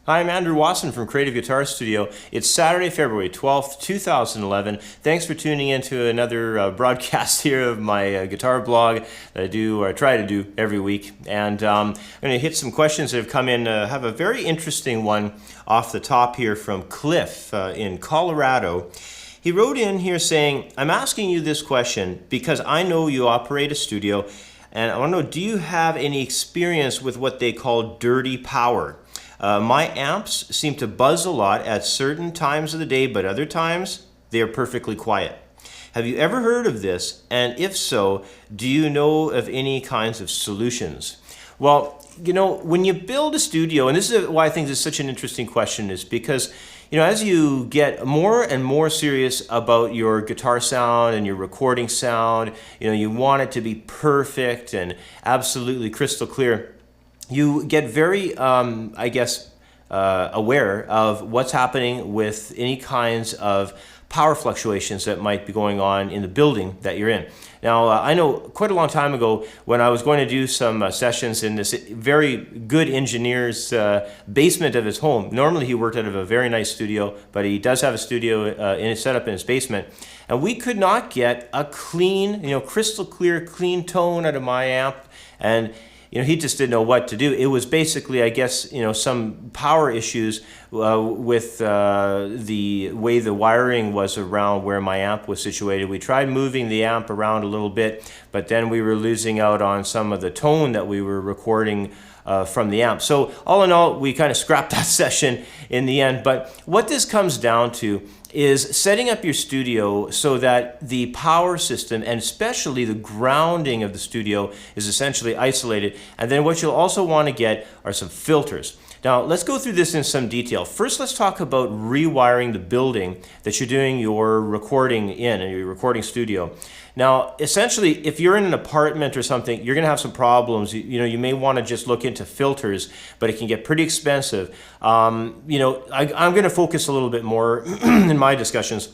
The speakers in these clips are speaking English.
Hi, I'm Andrew Wasson from Creative Guitar Studio. It's Saturday, February 12th, 2011. Thanks for tuning in to another broadcast here of my guitar blog that I do, or try to do every week. And I'm going to hit some questions that have come in. Have a very interesting one off the top here from Cliff in Colorado. He wrote in here saying, I'm asking you this question because I know you operate a studio, and I want to know, do you have any experience with what they call dirty power? My amps seem to buzz a lot at certain times of the day, but other times they are perfectly quiet. Have you ever heard of this? And if so, do you know of any kinds of solutions? Well, you know, when you build a studio, and this is why I think this is such an interesting question, is because, you know, as you get more and more serious about your guitar sound and your recording sound, you know, you want it to be perfect and absolutely crystal clear. You get very, aware of what's happening with any kinds of power fluctuations that might be going on in the building that you're in. Now, I know quite a long time ago when I was going to do some sessions in this very good engineer's basement of his home. Normally he worked out of a very nice studio, but he does have a studio set up in his basement. And we could not get a clean, crystal clear, clean tone out of my amp. And he just didn't know what to do. It was basically, I guess, some power issues with the way the wiring was around where my amp was situated. We tried moving the amp around a little bit, but then we were losing out on some of the tone that we were recording from the amp. So all in all, we kind of scrapped that session in the end. But what this comes down to is setting up your studio so that the power system and especially the grounding of the studio is essentially isolated. And then what you'll also want to get are some filters. Now, let's go through this in some detail. First, let's talk about rewiring the building that you're doing your recording in your recording studio. Now, essentially, if you're in an apartment or something, you're going to have some problems. You may want to just look into filters, but it can get pretty expensive. I'm going to focus a little bit more in my discussions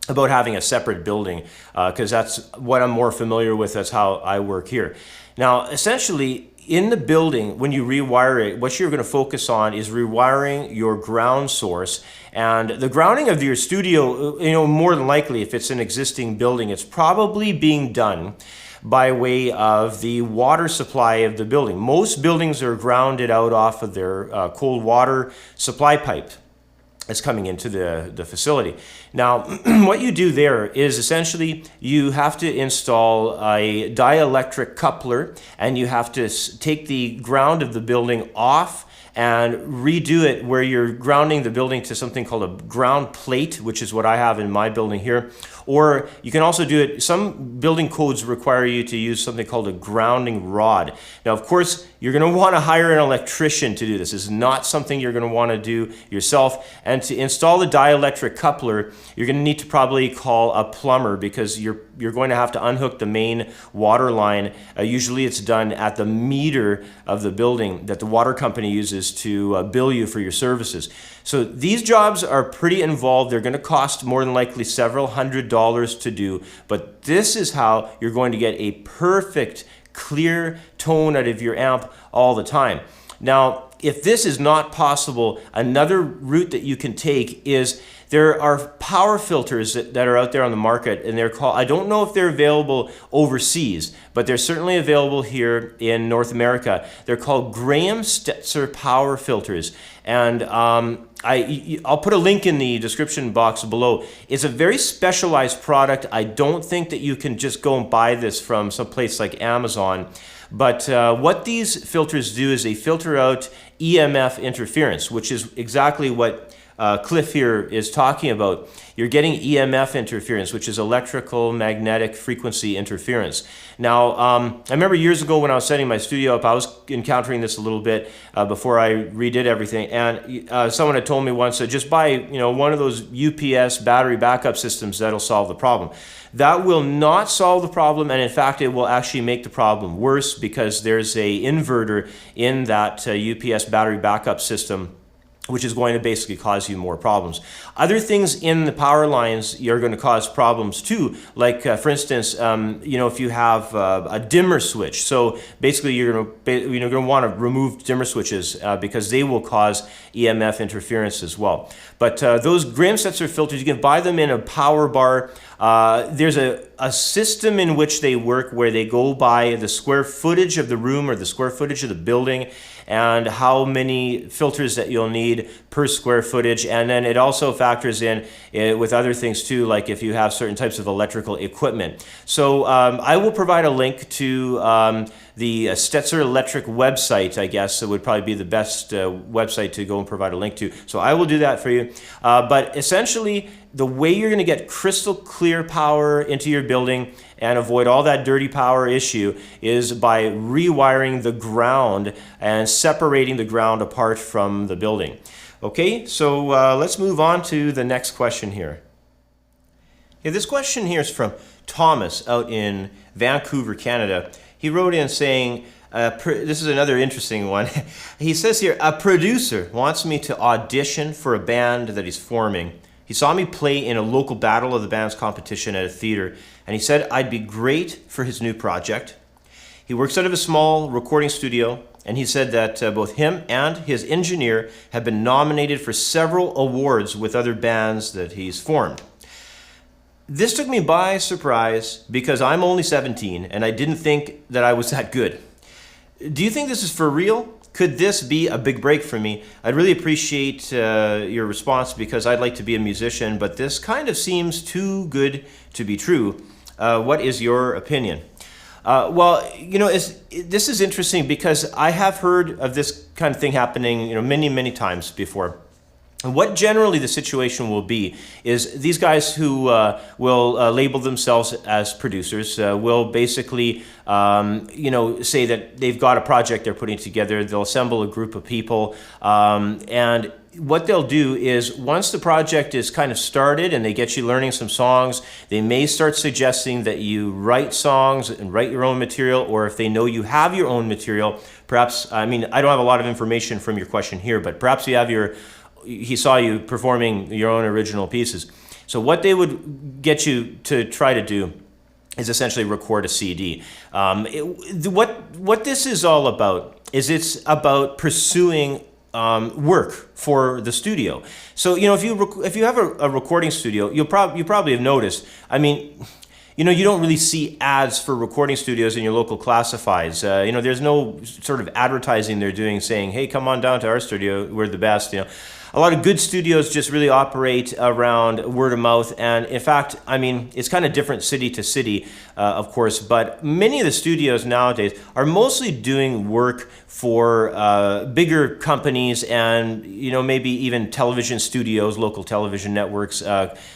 about having a separate building because that's what I'm more familiar with. That's how I work here. Now, essentially, in the building, when you rewire it, what you're going to focus on is rewiring your ground source. And the grounding of your studio, more than likely, if it's an existing building, it's probably being done by way of the water supply of the building. Most buildings are grounded out off of their cold water supply pipe that's coming into the facility. Now, what you do there is essentially you have to install a dielectric coupler, and you have to take the ground of the building off and redo it where you're grounding the building to something called a ground plate, which is what I have in my building here. Or you can also do it, some building codes require you to use something called a grounding rod. Now, of course, you're going to want to hire an electrician to do this. This is not something you're going to want to do yourself. And to install the dielectric coupler, you're going to need to probably call a plumber because you're going to have to unhook the main water line. Usually it's done at the meter of the building that the water company uses to bill you for your services. So these jobs are pretty involved. They're going to cost more than likely several $100s to do, but this is how you're going to get a perfect clear tone out of your amp all the time. Now, if this is not possible, another route that you can take is there are power filters that are out there on the market, and they're called, I don't know if they're available overseas, but they're certainly available here in North America. They're called Graham-Stetzer power filters. And I'll put a link in the description box below. It's a very specialized product. I don't think that you can just go and buy this from some place like Amazon. But what these filters do is they filter out EMF interference, which is exactly what Cliff here is talking about. You're getting EMF interference, which is electrical magnetic frequency interference. Now, I remember years ago when I was setting my studio up, I was encountering this a little bit before I redid everything. And someone had told me once that just buy, one of those UPS battery backup systems that'll solve the problem. That will not solve the problem, and in fact, it will actually make the problem worse because there's a inverter in that UPS battery backup system which is going to basically cause you more problems. Other things in the power lines are going to cause problems too, like for instance, if you have a dimmer switch. So basically you're going to want to remove dimmer switches because they will cause EMF interference as well. But those Graham-Stetzer filters, you can buy them in a power bar. There's a system in which they work where they go by the square footage of the room or the square footage of the building and how many filters that you'll need per square footage. And then it also factors in with other things too, like if you have certain types of electrical equipment. So I will provide a link to the Stetzer Electric website, I guess. It would probably be the best website to go and provide a link to. So I will do that for you. But essentially, the way you're going to get crystal clear power into your building and avoid all that dirty power issue is by rewiring the ground and separating the ground apart from the building. Okay, so let's move on to the next question here. Yeah, this question here is from Thomas out in Vancouver, Canada. He wrote in saying, this is another interesting one. He says here, a producer wants me to audition for a band that he's forming. He saw me play in a local Battle of the Bands competition at a theater, and he said I'd be great for his new project. He works out of a small recording studio, and he said that both him and his engineer have been nominated for several awards with other bands that he's formed. This took me by surprise because I'm only 17 and I didn't think that I was that good. Do you think this is for real? Could this be a big break for me? I'd really appreciate your response because I'd like to be a musician, but this kind of seems too good to be true. What is your opinion? Well, this is interesting because I have heard of this kind of thing happening, many, many times before. And what generally the situation will be is these guys who will label themselves as producers will basically, say that they've got a project they're putting together. They'll assemble a group of people, and what they'll do is once the project is kind of started and they get you learning some songs, they may start suggesting that you write songs and write your own material, or if they know you have your own material, perhaps, I don't have a lot of information from your question here, but perhaps you have he saw you performing your own original pieces. So what they would get you to try to do is essentially record a CD. What this is all about is it's about pursuing work for the studio. So if you have a recording studio, you probably have noticed. You don't really see ads for recording studios in your local classifieds. There's no sort of advertising they're doing saying, "Hey, come on down to our studio. We're the best." A lot of good studios just really operate around word of mouth, and in fact, it's kind of different city to city, of course, but many of the studios nowadays are mostly doing work for bigger companies and, maybe even television studios, local television networks,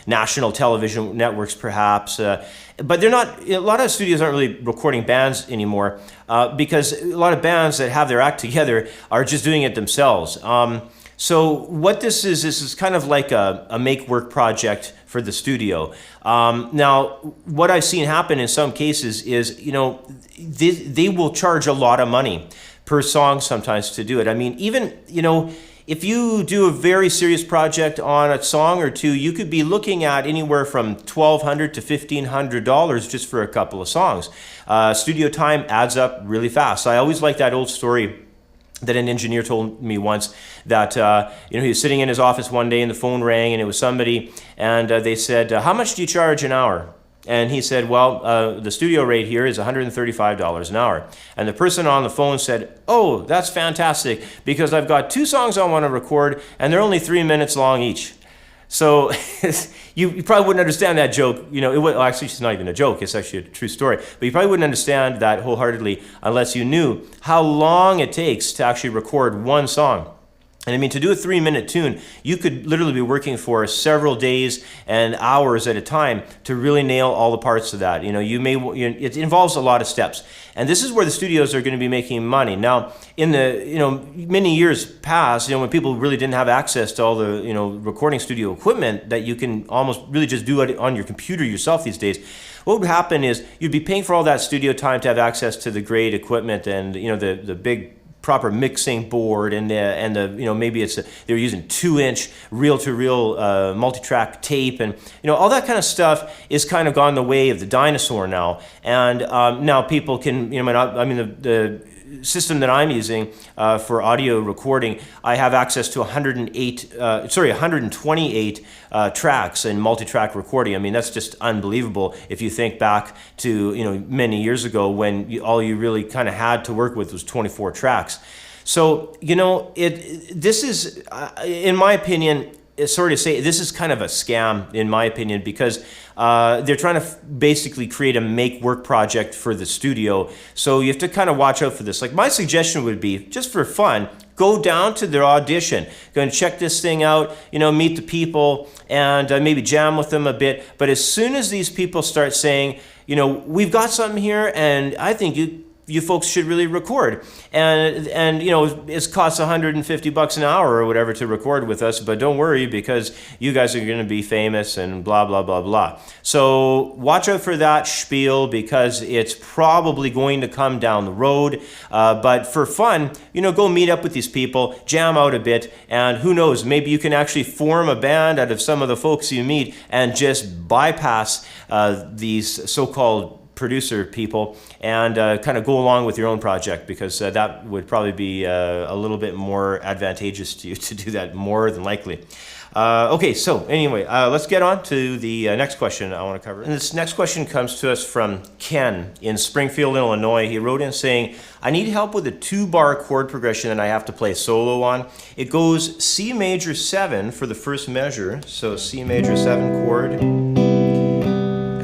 national television networks perhaps, but they're not, a lot of studios aren't really recording bands anymore because a lot of bands that have their act together are just doing it themselves. So what this is kind of like a make-work project for the studio. Now, what I've seen happen in some cases is, they will charge a lot of money per song sometimes to do it. Even, if you do a very serious project on a song or two, you could be looking at anywhere from $1,200 to $1,500 just for a couple of songs. Studio time adds up really fast. I always like that old story that an engineer told me once that he was sitting in his office one day and the phone rang and it was somebody and they said, "How much do you charge an hour?" And he said, "Well, the studio rate here is $135 an hour." And the person on the phone said, "Oh, that's fantastic because I've got 2 songs I want to record and they're only 3 minutes long each." So you probably wouldn't understand that joke. Actually, it's not even a joke. It's actually a true story. But you probably wouldn't understand that wholeheartedly unless you knew how long it takes to actually record one song. And to do a 3-minute tune, you could literally be working for several days and hours at a time to really nail all the parts of that. It involves a lot of steps. And this is where the studios are going to be making money. Now, in the, many years past, when people really didn't have access to all the, recording studio equipment that you can almost really just do it on your computer yourself these days, what would happen is you'd be paying for all that studio time to have access to the great equipment and, the big proper mixing board and the you know, maybe they're using 2-inch reel-to-reel multi-track tape, and you know, all that kind of stuff is kind of gone the way of the dinosaur now. And now people can, you know, I mean the system that I'm using for audio recording, I have access to 128 tracks in multi-track recording. I mean, that's just unbelievable if you think back to, you know, many years ago when all you really kind of had to work with was 24 tracks. So, you know, this is, in my opinion, sorry to say, this is kind of a scam, in my opinion, because they're trying to basically create a make-work project for the studio. So you have to kind of watch out for this. Like, my suggestion would be, just for fun, go down to their audition, go and check this thing out, you know, meet the people, and maybe jam with them a bit. But as soon as these people start saying, you know, we've got something here, and I think you folks should really record, and you know, it costs $150 an hour or whatever to record with us, but don't worry, because you guys are going to be famous and blah blah blah blah. So watch out for that spiel, because it's probably going to come down the road. But for fun, you know, go meet up with these people, jam out a bit, and who knows, maybe you can actually form a band out of some of the folks you meet and just bypass these so-called producer people and kind of go along with your own project, because that would probably be a little bit more advantageous to you to do that, more than likely. Okay, so anyway, let's get on to the next question I want to cover. And this next question comes to us from Ken in Springfield, Illinois. He wrote in saying, I need help with a 2-bar chord progression that I have to play solo on. It goes C major 7 for the first measure, so C major 7 chord.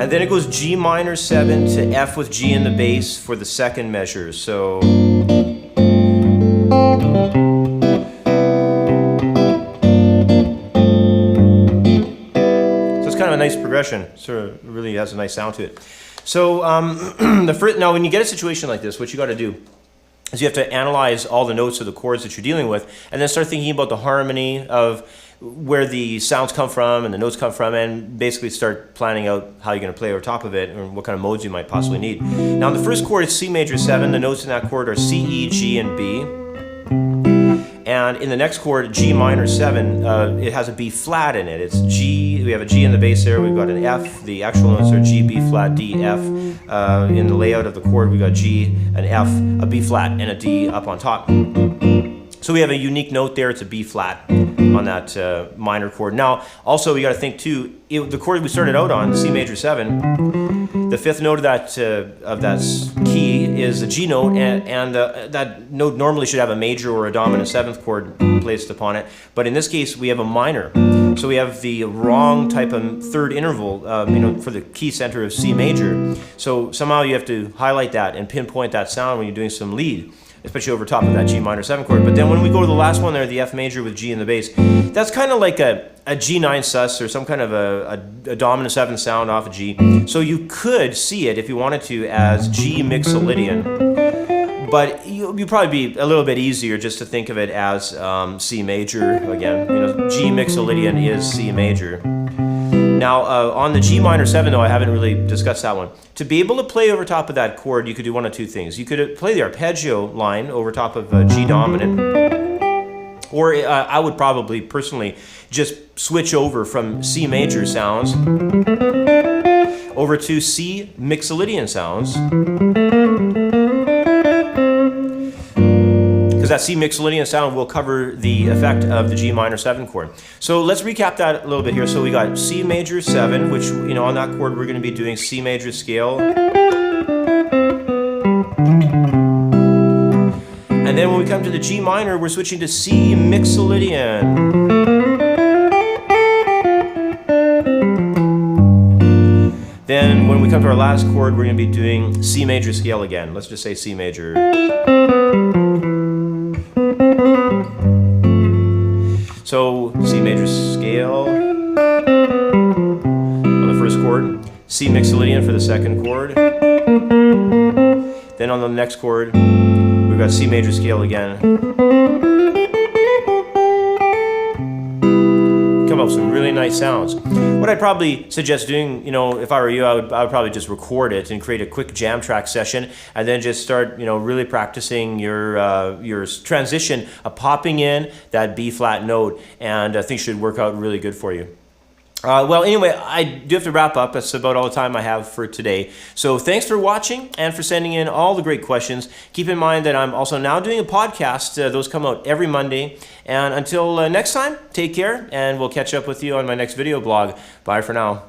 And then it goes G minor 7 to F with G in the bass for the second measure. So it's kind of a nice progression. Sort of really has a nice sound to it. So now when you get a situation like this, what you got to do is you have to analyze all the notes of the chords that you're dealing with, and then start thinking about the harmony of where the sounds come from and the notes come from, and basically start planning out how you're going to play over top of it and what kind of modes you might possibly need. Now, the first chord is C major 7. The notes in that chord are C, E, G, and B. And in the next chord, G minor 7, it has a B flat in it. It's G, we have a G in the bass there, we've got an F. The actual notes are G, B flat, D, F. In the layout of the chord, we've got G, an F, a B flat, and a D up on top. So we have a unique note there. It's a B flat on that minor chord. Now, also we got to think too, the chord we started out on, C major 7, the fifth note of that key is a G note, and that note normally should have a major or a dominant 7th chord placed upon it. But in this case, we have a minor. So we have the wrong type of third interval, you know, for the key center of C major. So somehow you have to highlight that and pinpoint that sound when you're doing some lead, especially over top of that G minor 7 chord. But then when we go to the last one there, the F major with G in the bass, that's kind of like a G9 sus, or some kind of a dominant 7 sound off of G. So you could see it, if you wanted to, as G mixolydian. But you'd probably be a little bit easier just to think of it as C major again. You know, G mixolydian is C major. Now, on the G minor 7, though, I haven't really discussed that one. To be able to play over top of that chord, you could do one of two things. You could play the arpeggio line over top of G dominant, or I would probably, personally, just switch over from C major sounds over to C mixolydian sounds. That C mixolydian sound will cover the effect of the G minor 7 chord. So let's recap that a little bit here. So we got C major 7, which, you know, on that chord we're going to be doing C major scale. And then when we come to the G minor, we're switching to C mixolydian. Then when we come to our last chord, we're going to be doing C major scale again. Let's just say C major. So C major scale on the first chord, C mixolydian for the second chord. Then on the next chord, we've got C major scale again. Come come up with some really nice sounds. What I'd probably suggest doing, if I were you, I would probably just record it and create a quick jam track session, and then just start, really practicing your transition of popping in that B flat note, and I think it should work out really good for you. Well, anyway, I do have to wrap up. That's about all the time I have for today. So thanks for watching and for sending in all the great questions. Keep in mind that I'm also now doing a podcast. Those come out every Monday. And until next time, take care, and we'll catch up with you on my next video blog. Bye for now.